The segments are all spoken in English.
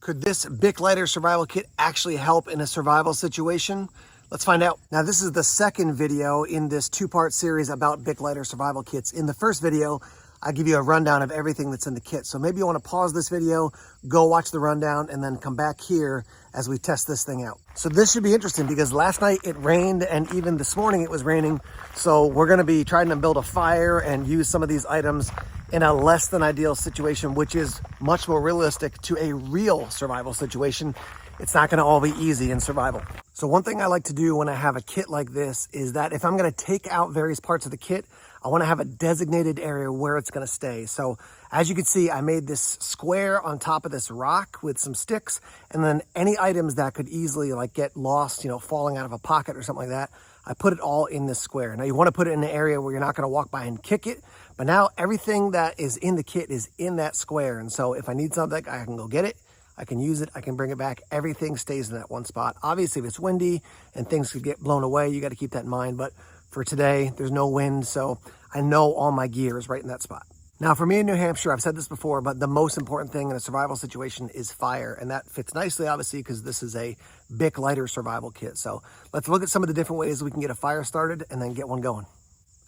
Could this Bic lighter survival kit actually help in a survival situation? Let's find out. Now, this is the second video in this two-part series about Bic lighter survival kits. In the first video, I give you a rundown of everything that's in the kit. So maybe you want to pause this video, go watch the rundown, and then come back here as we test this thing out. So this should be interesting because last night it rained and even this morning it was raining. So we're going to be trying to build a fire and use some of these items in a less than ideal situation, which is much more realistic to a real survival situation. It's not going to all be easy in survival. So one thing I like to do when I have a kit like this is that if I'm going to take out various parts of the kit, I want to have a designated area where it's going to stay. So as you can see, I made this square on top of this rock with some sticks, and then any items that could easily like get lost, falling out of a pocket or something like that, I put it all in this square. Now you want to put it in an area where you're not going to walk by and kick it, but now everything that is in the kit is in that square. And so if I need something, I can go get it. I can use it, I can bring it back. Everything stays in that one spot. Obviously, if it's windy and things could get blown away, you got to keep that in mind. But for today, there's no wind, so I know all my gear is right in that spot. Now, for me in New Hampshire, I've said this before, but the most important thing in a survival situation is fire. And that fits nicely, obviously, because this is a Bic lighter survival kit. So let's look at some of the different ways we can get a fire started and then get one going.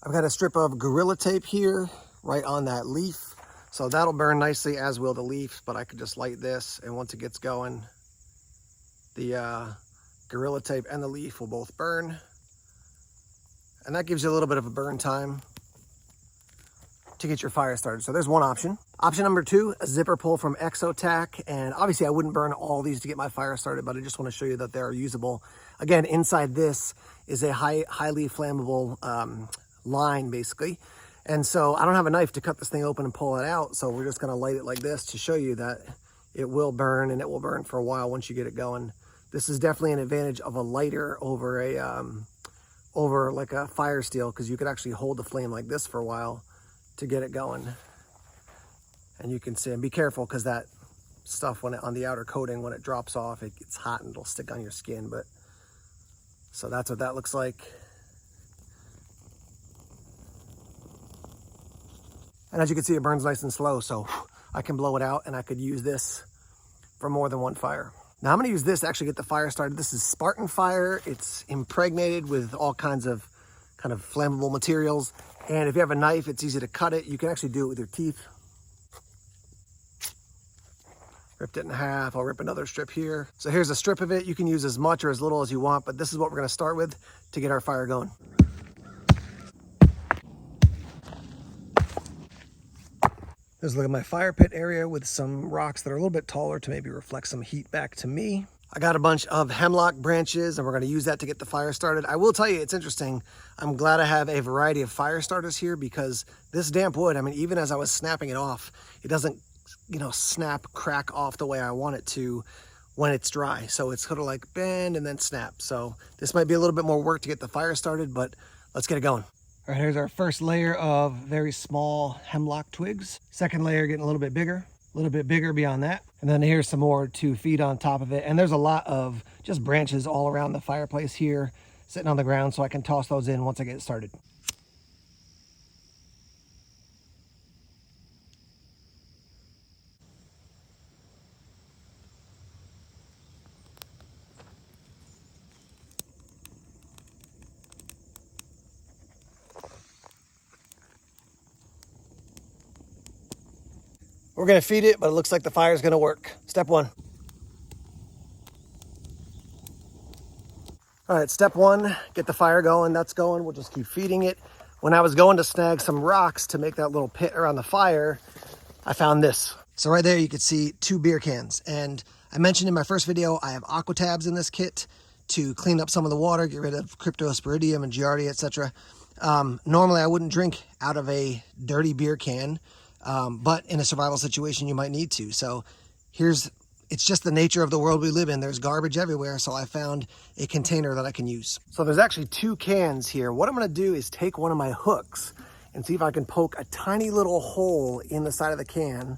I've got a strip of Gorilla Tape here, right on that leaf. So that'll burn nicely, as will the leaf, but I could just light this, and once it gets going, the Gorilla Tape and the leaf will both burn. And that gives you a little bit of a burn time to get your fire started. So there's one option. Option number two, a zipper pull from Exotac. And obviously I wouldn't burn all these to get my fire started, but I just want to show you that they're usable. Again, inside this is a highly flammable line, basically. And so I don't have a knife to cut this thing open and pull it out. So we're just going to light it like this to show you that it will burn, and it will burn for a while once you get it going. This is definitely an advantage of a lighter over like a fire steel, because you could actually hold the flame like this for a while to get it going. And you can see, and be careful because that stuff on the outer coating, when it drops off, it gets hot and it'll stick on your skin. But so that's what that looks like. And as you can see, it burns nice and slow, so I can blow it out, and I could use this for more than one fire. Now I'm gonna use this to actually get the fire started. This is Spartan Fire. It's impregnated with all kinds of kind of flammable materials. And if you have a knife, it's easy to cut it. You can actually do it with your teeth. Ripped it in half. I'll rip another strip here. So here's a strip of it. You can use as much or as little as you want, but this is what we're gonna start with to get our fire going. There's a look at my fire pit area with some rocks that are a little bit taller to maybe reflect some heat back to me. I got a bunch of hemlock branches, and we're gonna use that to get the fire started. I will tell you, it's interesting. I'm glad I have a variety of fire starters here, because this damp wood, I mean, even as I was snapping it off, it doesn't, snap, crack off the way I want it to when it's dry. So it's sort of like bend and then snap. So this might be a little bit more work to get the fire started, but let's get it going. All right, here's our first layer of very small hemlock twigs. Second layer getting a little bit bigger beyond that. And then here's some more to feed on top of it. And there's a lot of just branches all around the fireplace here sitting on the ground, so I can toss those in once I get started. We're gonna feed it, but it looks like the fire's gonna work. Step one. All right, step one, get the fire going. That's going. We'll just keep feeding it. When I was going to snag some rocks to make that little pit around the fire, I found this. So right there, you can see 2 beer cans. And I mentioned in my first video, I have aqua tabs in this kit to clean up some of the water, get rid of cryptosporidium and giardia, etc. Normally, I wouldn't drink out of a dirty beer can. But in a survival situation, you might need to. So it's just the nature of the world we live in. There's garbage everywhere. So I found a container that I can use. So there's actually 2 cans here. What I'm going to do is take one of my hooks and see if I can poke a tiny little hole in the side of the can.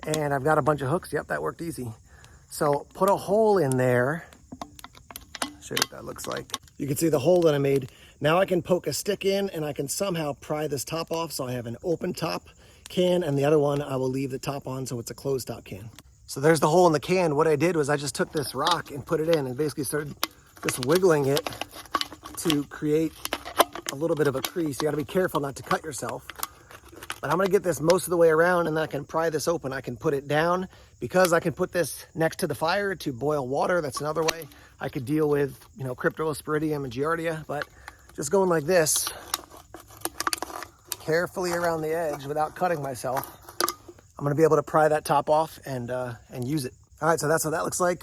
And I've got a bunch of hooks. Yep, that worked easy. So put a hole in there. Show you what that looks like. You can see the hole that I made. Now I can poke a stick in, and I can somehow pry this top off. So I have an open top can, and the other one I will leave the top on, so it's a closed top can. So there's the hole in the can. What I did was I just took this rock and put it in and basically started just wiggling it to create a little bit of a crease. You got to be careful not to cut yourself. But I'm going to get this most of the way around, and then I can pry this open. I can put it down because I can put this next to the fire to boil water. That's another way I could deal with, you know, Cryptosporidium and Giardia. But just going like this, carefully around the edge without cutting myself, I'm going to be able to pry that top off and use it. All right, so that's what that looks like.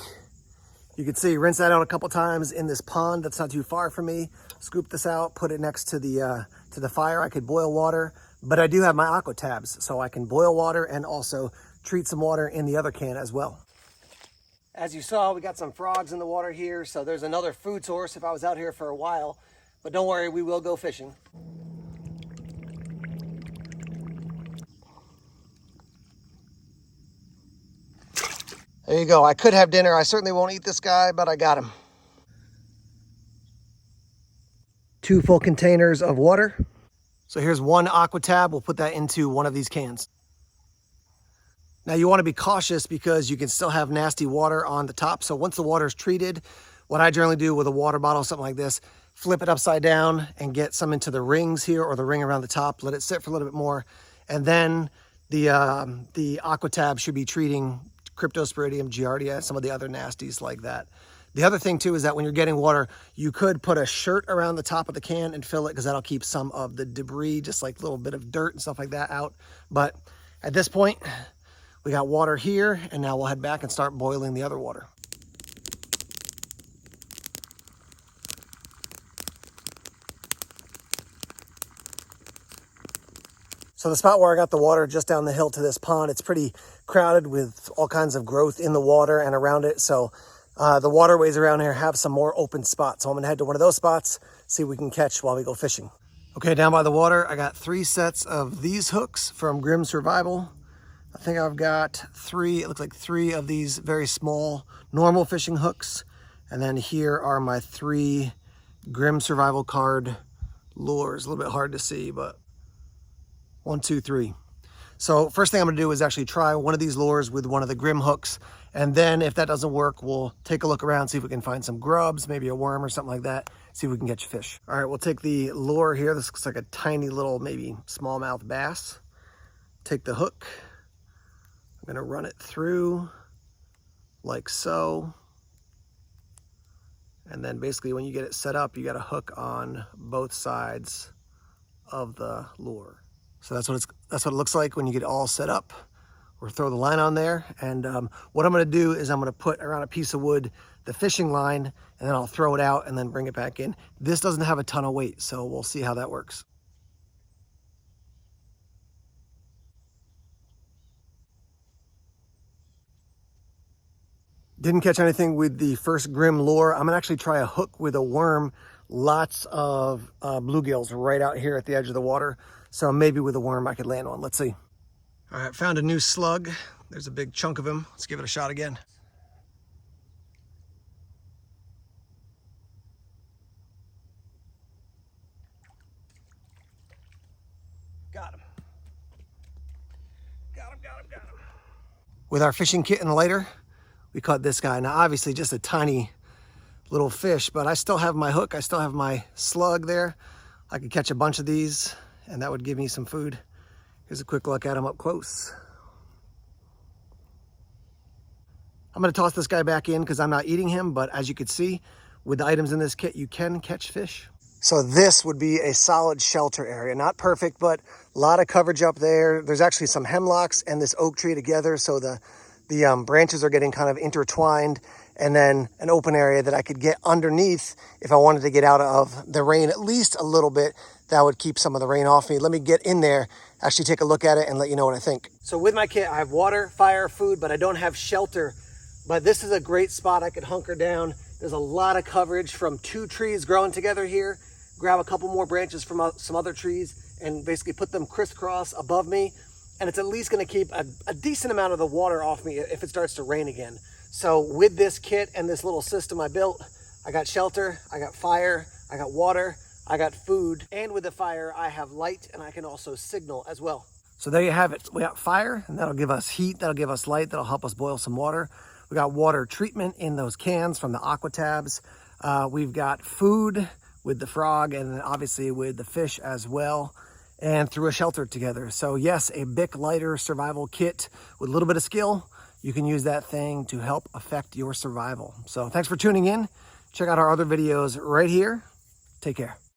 You can see, rinse that out a couple times in this pond that's not too far from me. Scoop this out, put it next to the fire. I could boil water, but I do have my aqua tabs, so I can boil water and also treat some water in the other can as well. As you saw, we got some frogs in the water here, so there's another food source if I was out here for a while. But don't worry, we will go fishing. There you go. I could have dinner. I certainly won't eat this guy, but I got him. 2 full containers of water. So here's 1 aqua tab. We'll put that into one of these cans. Now you want to be cautious because you can still have nasty water on the top. So once the water is treated, what I generally do with a water bottle, something like this, flip it upside down and get some into the rings here or the ring around the top. Let it sit for a little bit more. And then the aqua tab should be treating Cryptosporidium, Giardia, some of the other nasties like that. The other thing too is that when you're getting water, you could put a shirt around the top of the can and fill it because that'll keep some of the debris, just like a little bit of dirt and stuff like that out. But at this point, we got water here, and now we'll head back and start boiling the other water. So the spot where I got the water just down the hill to this pond, it's pretty crowded with all kinds of growth in the water and around it. So the waterways around here have some more open spots. So I'm gonna head to one of those spots, see what we can catch while we go fishing. Okay, down by the water, I got 3 sets of these hooks from Grim Survival. I think I've got 3, it looks like 3 of these very small normal fishing hooks. And then here are my 3 Grim Survival card lures. A little bit hard to see, but 1, 2, 3. So first thing I'm gonna do is actually try one of these lures with one of the Grim hooks. And then if that doesn't work, we'll take a look around, see if we can find some grubs, maybe a worm or something like that. See if we can catch a fish. All right, we'll take the lure here. This looks like a tiny little, maybe smallmouth bass. Take the hook. I'm gonna run it through like so. And then basically when you get it set up, you got a hook on both sides of the lure. So that's what it looks like when you get it all set up. We'll throw the line on there. And what I'm gonna do is I'm gonna put around a piece of wood the fishing line, and then I'll throw it out and then bring it back in. This doesn't have a ton of weight, so we'll see how that works. Didn't catch anything with the first Grim lure. I'm gonna actually try a hook with a worm. Lots of bluegills right out here at the edge of the water. So maybe with a worm I could land on. Let's see. All right, found a new slug. There's a big chunk of him. Let's give it a shot again. Got him. Got him. With our fishing kit and lighter, we caught this guy. Now, obviously just a tiny little fish, but I still have my hook. I still have my slug there. I could catch a bunch of these, and that would give me some food. Here's a quick look at him up close. I'm gonna toss this guy back in because I'm not eating him, but as you can see, with the items in this kit, you can catch fish. So this would be a solid shelter area. Not perfect, but a lot of coverage up there. There's actually some hemlocks and this oak tree together, so the branches are getting kind of intertwined, and then an open area that I could get underneath if I wanted to get out of the rain at least a little bit. That would keep some of the rain off me. Let me get in there, actually take a look at it and let you know what I think. So with my kit, I have water, fire, food, but I don't have shelter. But this is a great spot I could hunker down. There's a lot of coverage from 2 trees growing together here. Grab a couple more branches from some other trees and basically put them crisscross above me. And it's at least gonna keep a decent amount of the water off me if it starts to rain again. So with this kit and this little system I built, I got shelter, I got fire, I got water, I got food, and with the fire, I have light and I can also signal as well. So there you have it. We got fire, and that'll give us heat, that'll give us light, that'll help us boil some water. We got water treatment in those cans from the aqua tabs. We've got food with the frog, and then obviously with the fish as well, and through a shelter together. So yes, a Bic lighter survival kit with a little bit of skill. You can use that thing to help affect your survival. So thanks for tuning in. Check out our other videos right here. Take care.